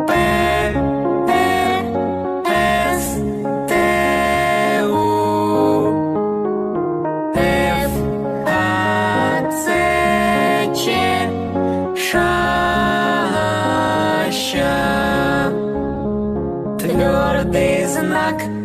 П, С, Т, У, Ф, Г, Ц, Ч, Ш, Щ. Твердий знак